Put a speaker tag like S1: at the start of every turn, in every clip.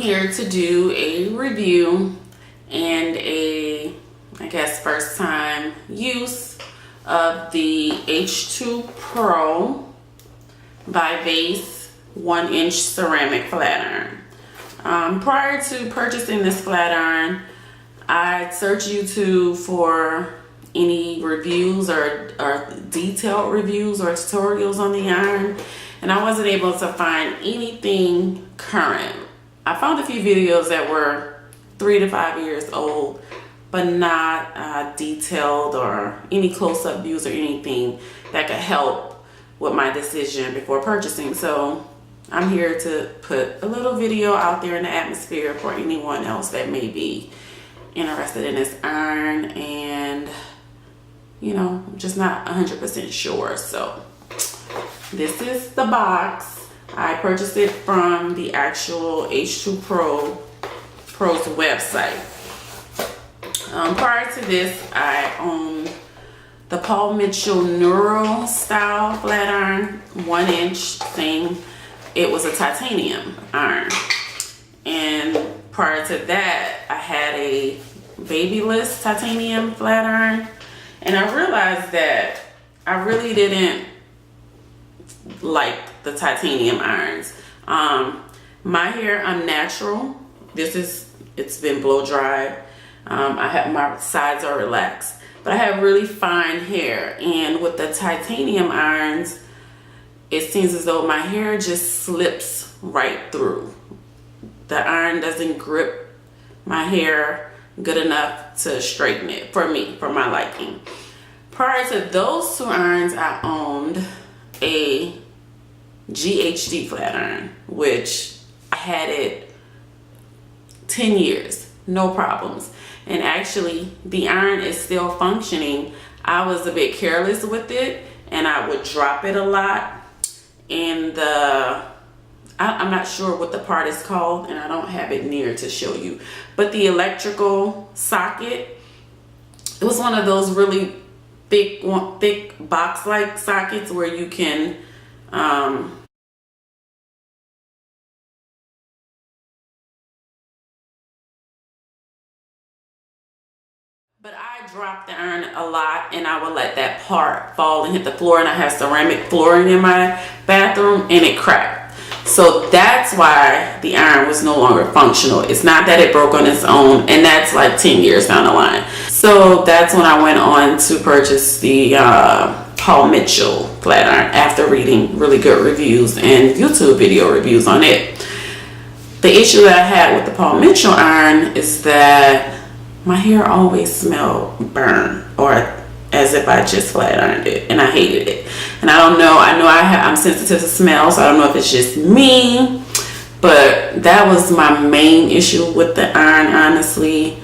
S1: here to do a review and I guess first time use of the H2PRO Vivace 1-inch ceramic flat iron. Prior to purchasing this flat iron, I searched YouTube for any reviews or detailed reviews or tutorials on the iron, and I wasn't able to find anything current. I found a few videos that were 3 to 5 years old, but not detailed or any close-up views or anything that could help with my decision before purchasing. So I'm here to put a little video out there in the atmosphere for anyone else that may be interested in this iron and, you know, I'm just not 100% sure. So this is the box. I purchased it from the actual H2PRO's website. Prior to this, I owned the Paul Mitchell Neuro style flat iron, 1-inch thing. It was a titanium iron. And prior to that, I had a babyless titanium flat iron. And I realized that I really didn't like the titanium irons. My hair, I'm natural. It's been blow dried. I have, my sides are relaxed, but I have really fine hair, and with the titanium irons, it seems as though my hair just slips right through. The iron doesn't grip my hair good enough to straighten it for me, for my liking. Prior to those two irons, I owned a GHD flat iron, which I had it 10 years, no problems. And actually the iron is still functioning. I was a bit careless with it and I would drop it a lot. And I'm not sure what the part is called and I don't have it near to show you, but the electrical socket, it was one of those really thick box-like sockets where you can but I dropped the iron a lot and I would let that part fall and hit the floor, and I have ceramic flooring in my bathroom and it cracked. So that's why the iron was no longer functional. It's not that it broke on its own, and that's like 10 years down the line. So that's when I went on to purchase the Paul Mitchell flat iron after reading really good reviews and YouTube video reviews on it. The issue that I had with the Paul Mitchell iron is that my hair always smelled burnt, or as if I just flat ironed it, and I hated it. And I don't know, I'm sensitive to smell, so I don't know if it's just me, but that was my main issue with the iron, honestly.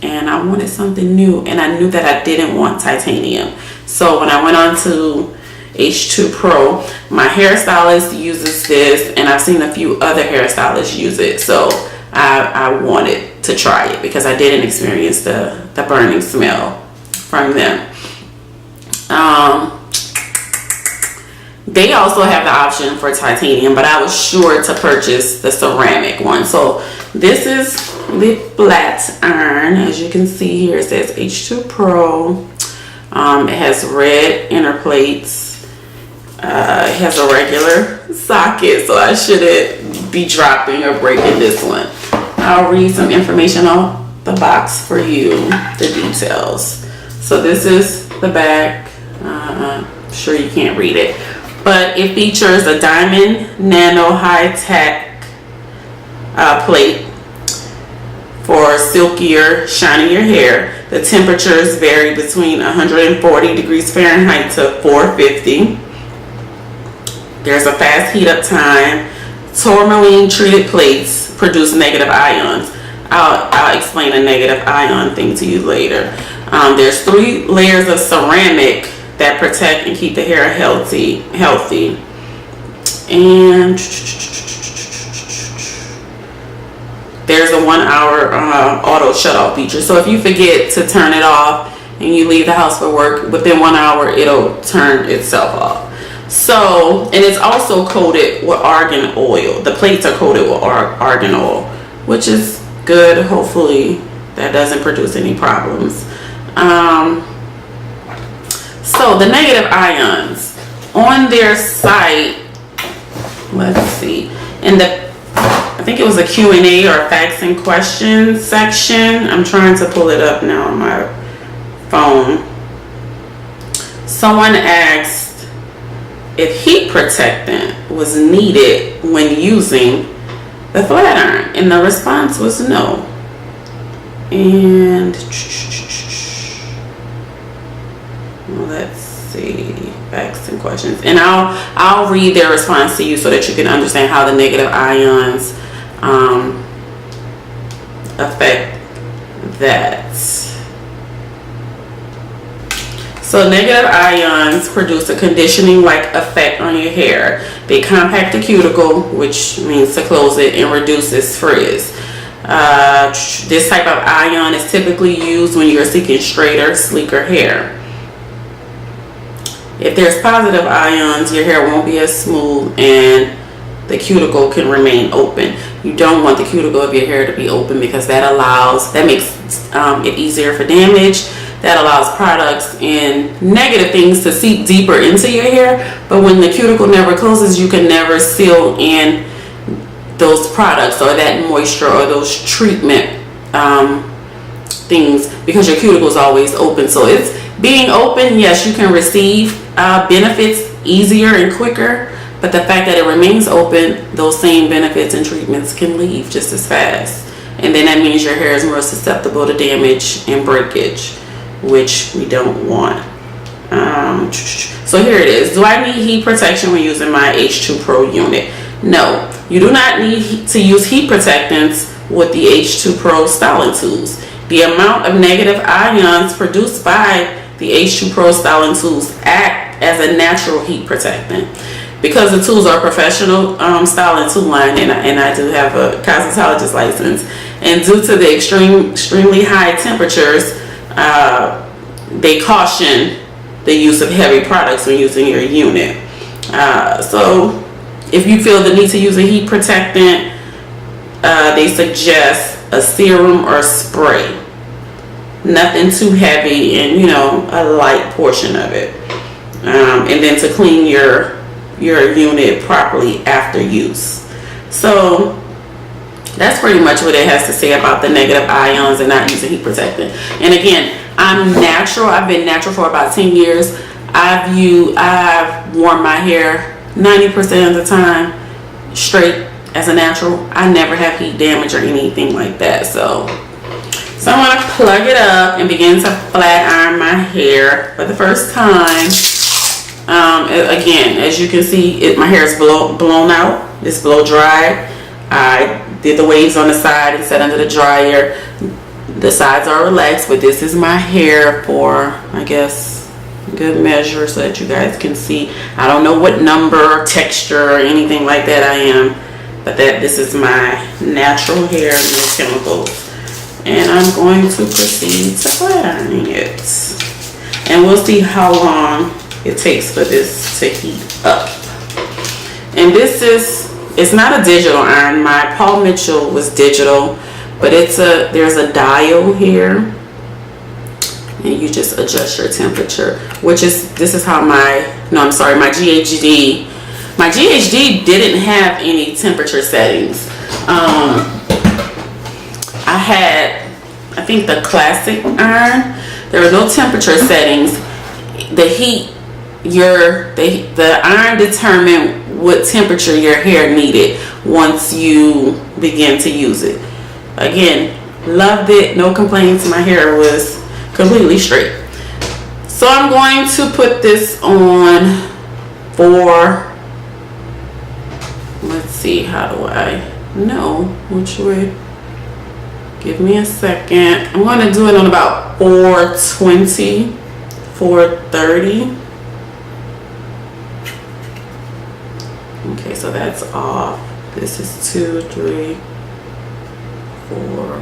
S1: And I wanted something new, and I knew that I didn't want titanium. So when I went on to H2PRO, my hairstylist uses this, and I've seen a few other hairstylists use it. So I wanted to try it because I didn't experience the burning smell from them. They also have the option for titanium, but I was sure to purchase the ceramic one. So this is the flat iron. As you can see here, it says H2PRO. It has red inner plates. It has a regular socket, so I shouldn't be dropping or breaking this one. I'll read some information on the box for you, the details. So this is the back. I'm sure you can't read it, but it features a diamond nano high-tech plate for silkier, shinier hair. The temperatures vary between 140 degrees Fahrenheit to 450. There's a fast heat up time. Tourmaline treated plates produce negative ions. I'll explain a negative ion thing to you later. There's 3 layers of ceramic that protect and keep the hair healthy. And there's a 1-hour auto shut off feature. So if you forget to turn it off and you leave the house for work, within 1 hour it'll turn itself off. So, and it's also coated with argan oil. The plates are coated with argan oil, which is good. Hopefully that doesn't produce any problems. So the negative ions on their site, let's see, in the, I think it was a Q&A or facts and questions section. I'm trying to pull it up now on my phone. Someone asked if heat protectant was needed when using the flatiron, and the response was no. And let's see, facts and questions, and I'll read their response to you so that you can understand how the negative ions affect that. So negative ions produce a conditioning-like effect on your hair. They compact the cuticle, which means to close it, and reduces frizz. This type of ion is typically used when you're seeking straighter, sleeker hair. If there's positive ions, your hair won't be as smooth and the cuticle can remain open. You don't want the cuticle of your hair to be open because that makes it easier for damage. That allows products and negative things to seep deeper into your hair. But when the cuticle never closes, you can never seal in those products or that moisture or those treatment things, because your cuticle is always open. So it's being open, yes, you can receive benefits easier and quicker, but the fact that it remains open, those same benefits and treatments can leave just as fast. And then that means your hair is more susceptible to damage and breakage, which we don't want. So here it is. Do I need heat protection when using my H2PRO unit? No, you do not need to use heat protectants with the H2PRO styling tools. The amount of negative ions produced by the H2PRO styling tools act as a natural heat protectant. Because the tools are professional styling tool line, and I do have a cosmetologist license, and due to the extremely high temperatures, they caution the use of heavy products when using your unit. So if you feel the need to use a heat protectant, they suggest a serum or spray. Nothing too heavy, and a light portion of it. And then to clean your unit properly after use. So that's pretty much what it has to say about the negative ions and not using heat protectant. And again, I'm natural. I've been natural for about 10 years. I've worn my hair 90% of the time straight as a natural. I never have heat damage or anything like that. So I'm going to plug it up and begin to flat iron my hair for the first time. Again, as you can see, my hair is blown out. It's blow dried. I did the waves on the side and set under the dryer. The sides are relaxed, but this is my hair for, I guess, good measure so that you guys can see. I don't know what number, texture, or anything like that I am, but this is my natural hair, no chemicals. And I'm going to proceed to flat ironing it. And we'll see how long it takes for this to heat up. And it's not a digital iron. My Paul Mitchell was digital, but there's a dial here, and you just adjust your temperature, this is how my GHD didn't have any temperature settings. I had, I think, the classic iron. There were no temperature settings. The iron determined what temperature your hair needed once you begin to use it. Again, loved it, no complaints. My hair was completely straight. So I'm going to put this on for, let's see, how do I know which way? Give me a second. I'm going to do it on about 420, 430. Okay, so that's off. This is 2, 3, 4.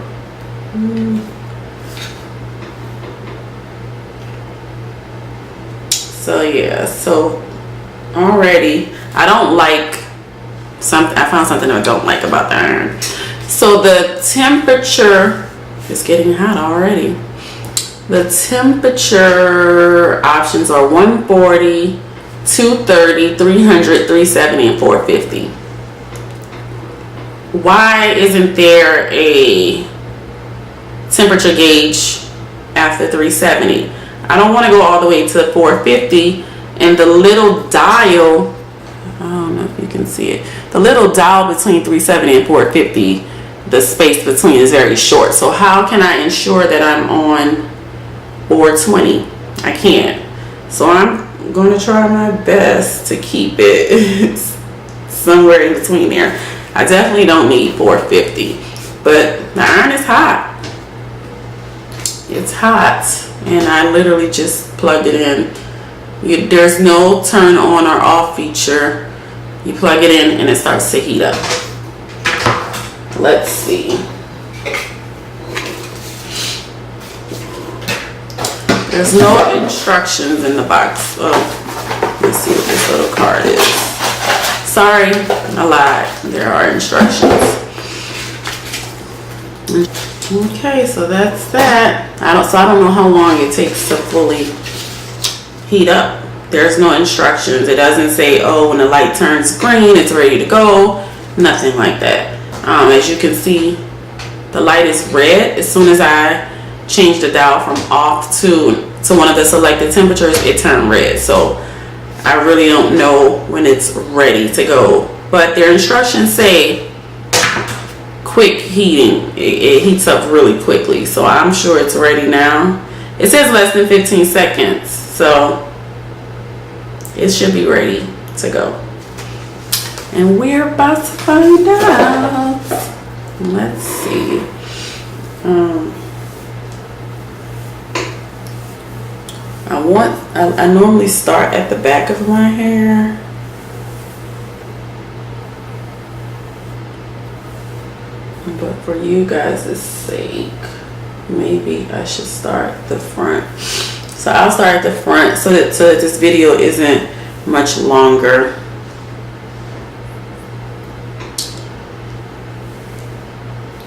S1: So yeah, so already. I don't like something. I found something I don't like about the iron. So the temperature is getting hot already. The temperature options are 140, 230, 300, 370, and 450. Why isn't there a temperature gauge after 370? I don't want to go all the way to 450, and the little dial, I don't know if you can see it, the little dial between 370 and 450, the space between is very short. So how can I ensure that I'm on 420? I can't. So I'm going to try my best to keep it somewhere in between there. I definitely don't need 450, but the iron is hot. It's hot, and I literally just plugged it in. There's no turn on or off feature. You plug it in and it starts to heat up. Let's see. There's no instructions in the box. Oh, let's see what this little card is. Sorry, I lied. There are instructions. Okay, so that's that. I don't know how long it takes to fully heat up. There's no instructions. It doesn't say, oh, when the light turns green, it's ready to go. Nothing like that. As you can see, the light is red. As soon as I change the dial from off to one of the selected temperatures, it turned red. So I really don't know when it's ready to go. But their instructions say quick heating. It heats up really quickly, so I'm sure it's ready now. It says less than 15 seconds, so it should be ready to go. And we're about to find out. Let's see. I normally start at the back of my hair. But for you guys' sake, maybe I should start the front. So I'll start at the front so that this video isn't much longer.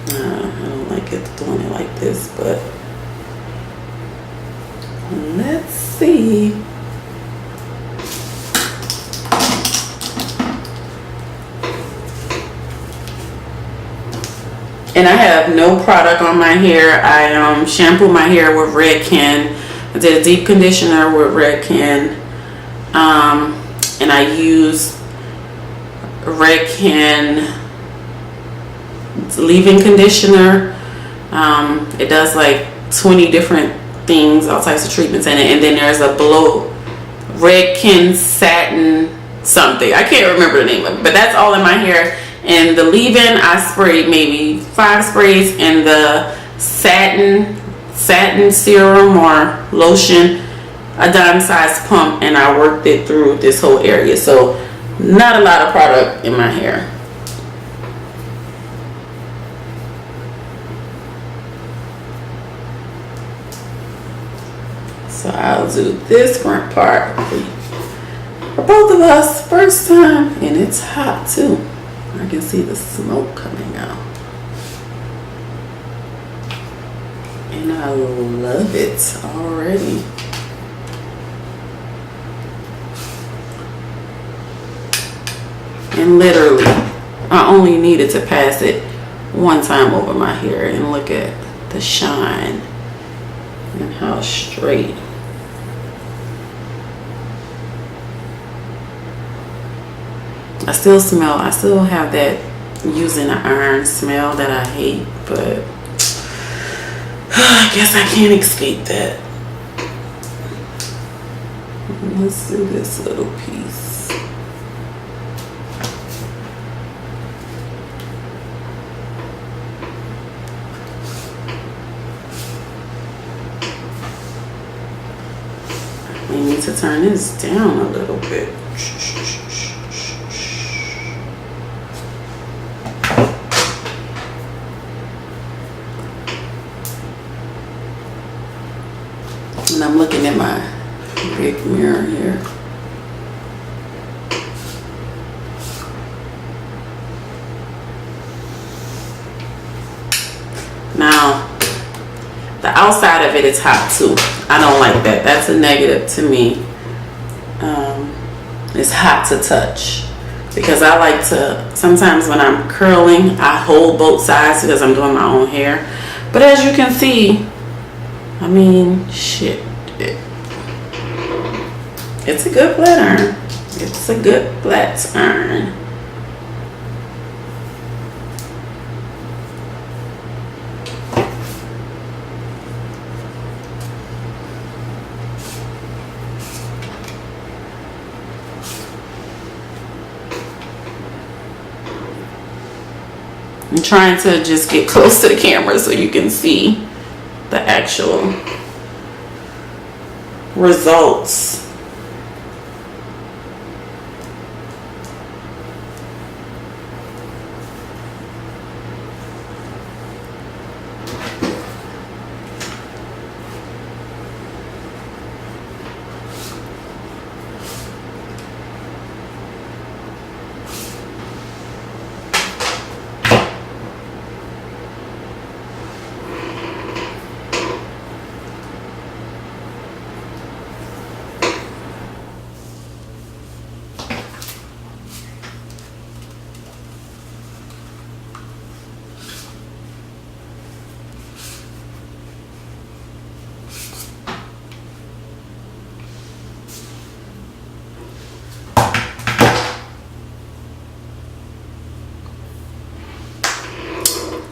S1: I don't like it doing it like this, but let's see. And I have no product on my hair. I shampoo my hair with Redken. I did a deep conditioner with Redken. And I use Redken leave-in conditioner. It does like 20 different things, all types of treatments in it. And then there's a Redken satin something. I can't remember the name of it, but that's all in my hair. And the leave-in, I sprayed maybe 5 sprays, and the satin serum or lotion, a dime-sized pump, and I worked it through this whole area. So not a lot of product in my hair. So I'll do this front part for both of us, first time, and it's hot too. I can see the smoke coming out. And I love it already. And literally, I only needed to pass it one time over my hair, and look at the shine and how straight. I still have that using the iron smell that I hate, but I guess I can't escape that. Let's do this little piece. I need to turn this down a little bit. And I'm looking at my big mirror here. Now, the outside of it is hot too. I don't like that. That's a negative to me. It's hot to touch. Because I like to, sometimes when I'm curling, I hold both sides because I'm doing my own hair. But as you can see, I mean, shit. It's a good flat iron. It's a good flat iron. I'm trying to just get close to the camera so you can see the actual results.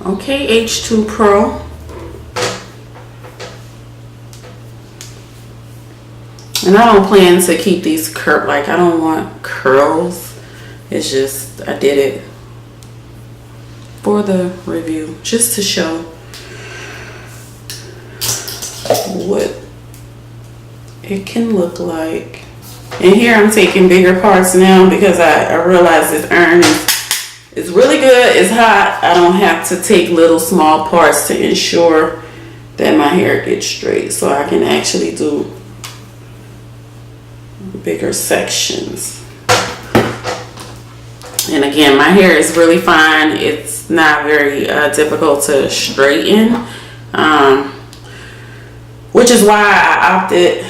S1: Okay, H2PRO. And I don't plan to keep these curl, like I don't want curls. It's just, I did it for the review, just to show what it can look like. And here I'm taking bigger parts now because I realize this iron is really good. It's hot. I don't have to take little small parts to ensure that my hair gets straight. So I can actually do bigger sections. And again, my hair is really fine. It's not very difficult to straighten, which is why I opted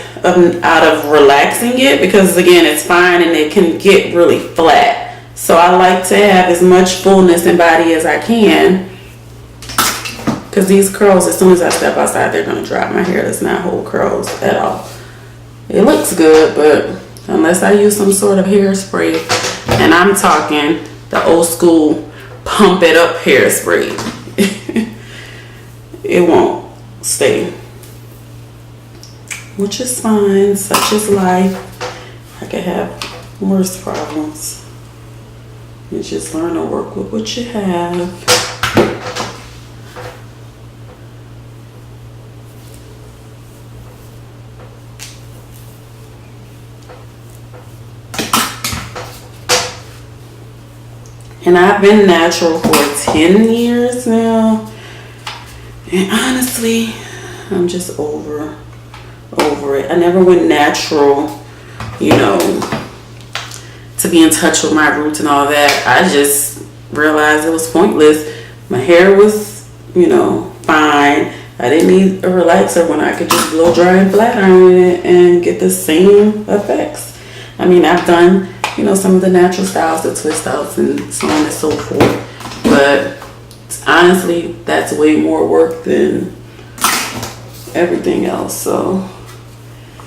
S1: out of relaxing it, because again, it's fine and it can get really flat. So I like to have as much fullness in body as I can, because these curls, as soon as I step outside, they're going to drop. My hair does not hold curls at all. It looks good, but unless I use some sort of hairspray, and I'm talking the old school pump it up hairspray, it won't stay, which is fine. Such is life. I could have worse problems. You just learn to work with what you have. And I've been natural for 10 years now. And honestly, I'm just over it. I never went natural, you know, to be in touch with my roots and all that. I just realized it was pointless. My hair was, you know, fine. I didn't need a relaxer when I could just blow dry and flat iron it and get the same effects. I mean, I've done, you know, some of the natural styles, the twist outs and so on and so forth. But honestly, that's way more work than everything else. So,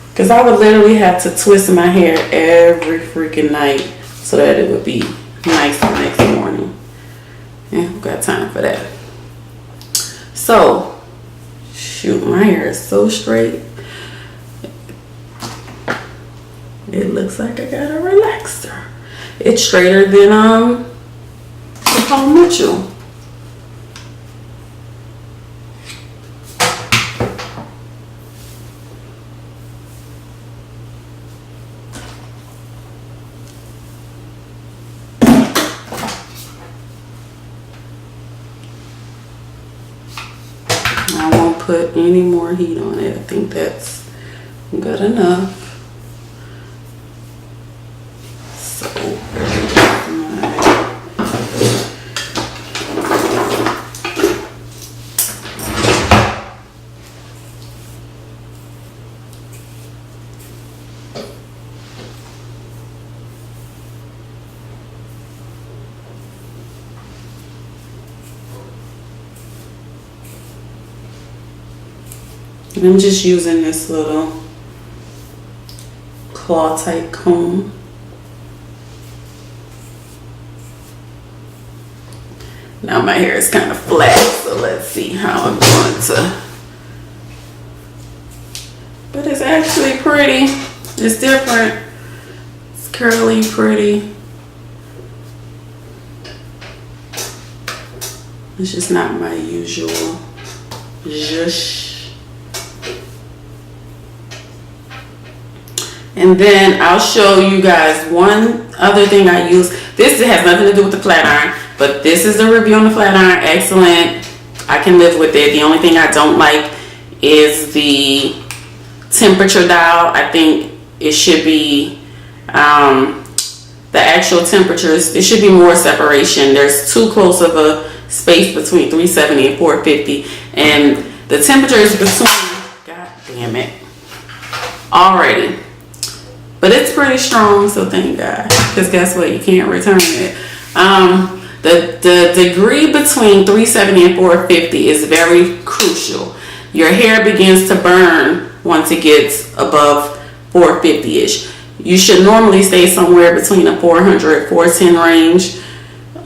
S1: because I would literally have to twist my hair every freaking night so that it would be nice the next morning. Yeah, I've got time for that. So, shoot, my hair is so straight. It looks like I got a relaxer. It's straighter than the Paul Mitchell. I won't put any more heat on it. I think that's good enough. So, And I'm just using this little claw type comb. Now my hair is kind of flat, so let's see how I'm going to. But it's actually pretty. It's different. It's curly, pretty. It's just not my usual zhush. And then I'll show you guys one other thing I use. This has nothing to do with the flat iron, but this is the review on the flat iron. Excellent. I can live with it. The only thing I don't like is the temperature dial. I think it should be the actual temperatures. It should be more separation. There's too close of a space between 370 and 450, and the temperature is between, god damn it, already. But it's pretty strong, so thank God, because guess what, you can't return it. The degree between 370 and 450 is very crucial. Your hair begins to burn once it gets above 450-ish. You should normally stay somewhere between a 400, 410 range,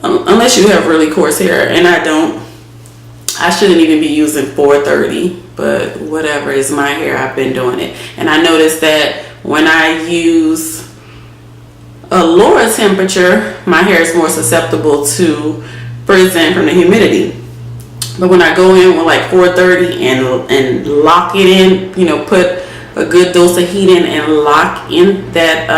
S1: unless you have really coarse hair, and I don't. I shouldn't even be using 430, but whatever, is my hair. I've been doing it, and I noticed that when I use a lower temperature, my hair is more susceptible to freezing from the humidity. But when I go in with like 430 and lock it in, you know, put a good dose of heat in and lock in that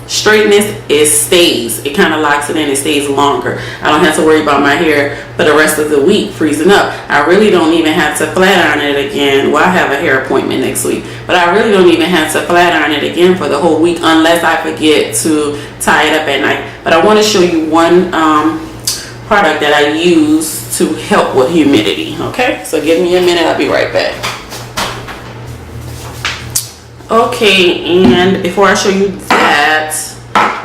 S1: straightness, it stays. It kind of locks it in. It stays longer. I don't have to worry about my hair for the rest of the week freezing up. I really don't even have to flat iron it again. Well, I have a hair appointment next week, but I really don't even have to flat iron it again for the whole week unless I forget to tie it up at night. But I want to show you one product that I use to help with humidity. Okay, so give me a minute. I'll be right back. Okay, and before I show you that,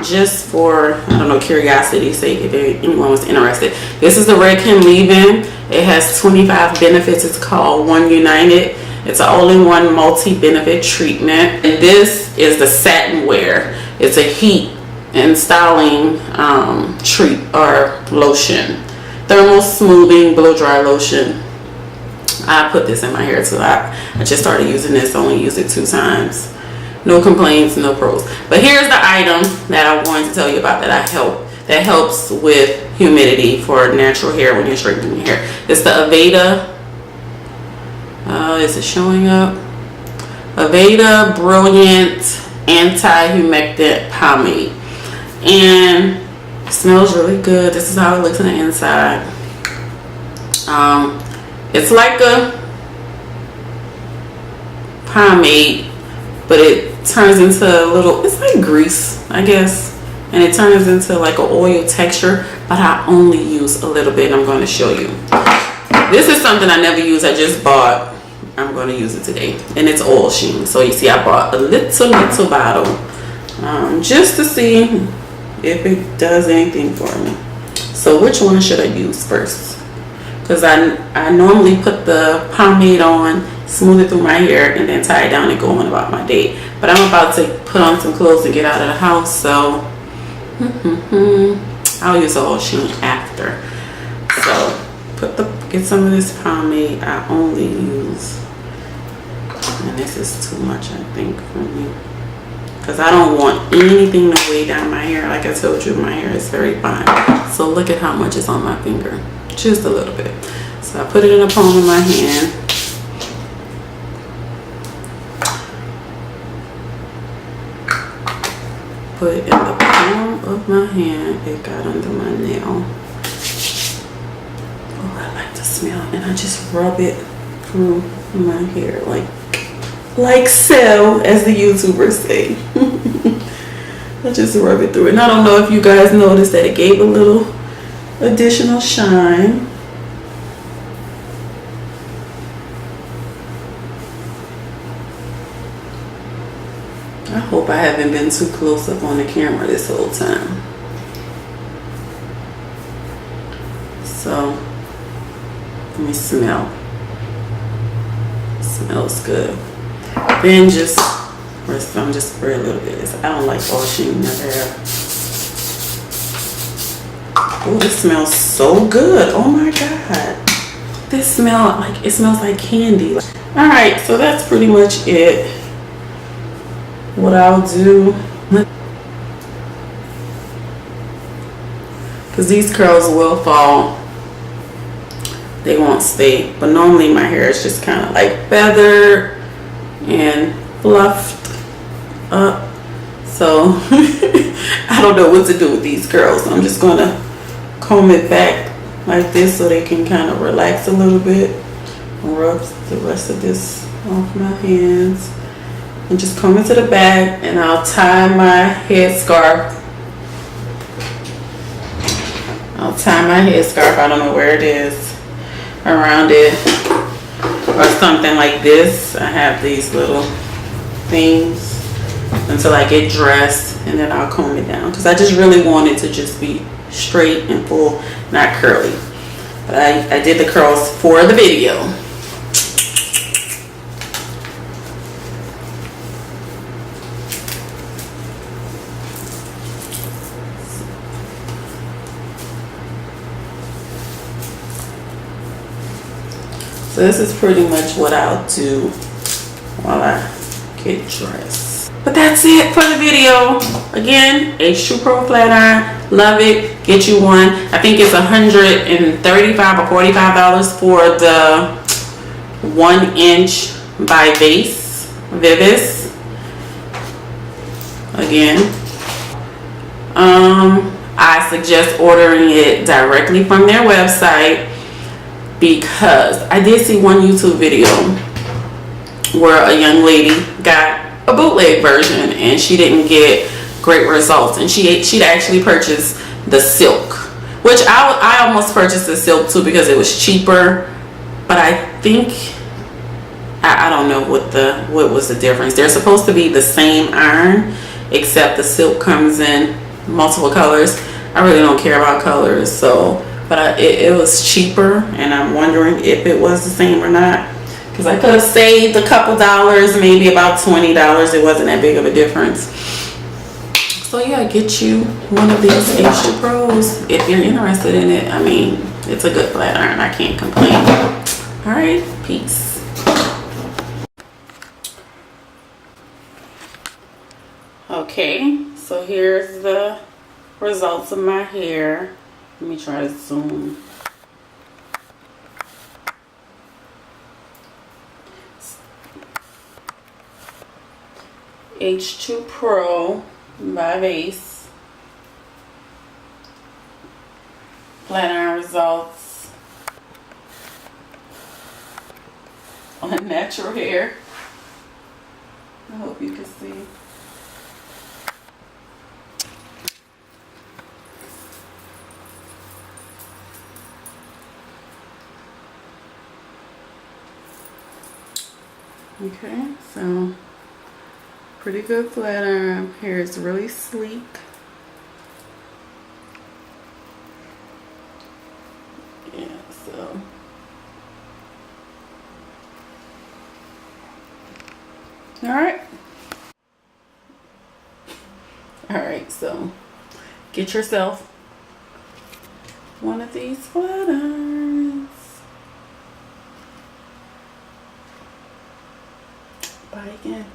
S1: just for, I don't know, curiosity's sake, if anyone was interested, this is the Redken leave-in. It has 25 benefits. It's called One United. It's an all-in-one multi-benefit treatment. And this is the satin wear. It's a heat and styling treat or lotion. Thermal smoothing blow dry lotion. I put this in my hair too. I just started using this. Only used it 2 times. No complaints, no pros. But here's the item that I wanted to tell you about that helps with humidity for natural hair when you're straightening your hair. It's the Aveda. Is it showing up? Aveda Brilliant Anti-Humectant Pomade. And it smells really good. This is how it looks on the inside. It's like a pomade, but it turns into a little, it's like grease, I guess, and it turns into like an oil texture, but I only use a little bit, and I'm going to show you. This is something I never use. I just bought. I'm going to use it today, and it's oil sheen. So you see, I bought a little bottle just to see if it does anything for me. So which one should I use first? Because I normally put the pomade on, smooth it through my hair, and then tie it down and go on about my day. But I'm about to put on some clothes to get out of the house, so I'll use the oil sheen after. So get some of this pomade. I only use, and this is too much, I think, for me, because I don't want anything to weigh down my hair. Like I told you, my hair is very fine. So look at how much is on my finger. Just a little bit. So I put it in the palm of my hand. Put it in the palm of my hand. It got under my nail. Oh, I like the smell. And I just rub it through my hair like so, as the YouTubers say. I just rub it through it. And I don't know if you guys noticed that it gave a little additional shine. I hope I haven't been too close up on the camera this whole time. So let me smell. It Smells good. Then I'm just spray a little bit. I don't like washing my hair. Oh, this smells so good. Oh my God. This it smells like candy. All right, so that's pretty much it. What I'll do, because these curls will fall, they won't stay. But normally my hair is just kind of like feathered and fluffed up. So I don't know what to do with these curls. So I'm just gonna comb it back like this so they can kind of relax a little bit. Rub the rest of this off my hands and just comb it to the back, and I'll tie my headscarf. I don't know where it is, around it or something like this. I have these little things until I get dressed, and then I'll comb it down because I just really want it to just be straight and full, not curly. But I did the curls for the video. So this is pretty much what I'll do while I get dressed. But that's it for the video. Again, H2PRO flat iron. Love it. Get you one. I think it's $135 or $45 for the 1-inch by Vivace. Again, I suggest ordering it directly from their website, because I did see one YouTube video where a young lady got a bootleg version and she didn't get great results, and she'd actually purchased the silk, which I almost purchased the silk too because it was cheaper. But I think I don't know what was the difference. They're supposed to be the same iron, except the silk comes in multiple colors. I really don't care about colors, so but it was cheaper, and I'm wondering if it was the same or not, because I could have saved a couple dollars, maybe about $20. It wasn't that big of a difference. So yeah, get you one of these H2PROs if you're interested in it. I mean, it's a good flat iron. I can't complain. All right, peace. Okay, so here's the results of my hair. Let me try to zoom. H2PRO Vivace flat iron results on natural hair. I hope you can see. Okay, so pretty good flat iron. Hair is really sleek. Yeah, so all right, so get yourself one of these flat irons. Bye again.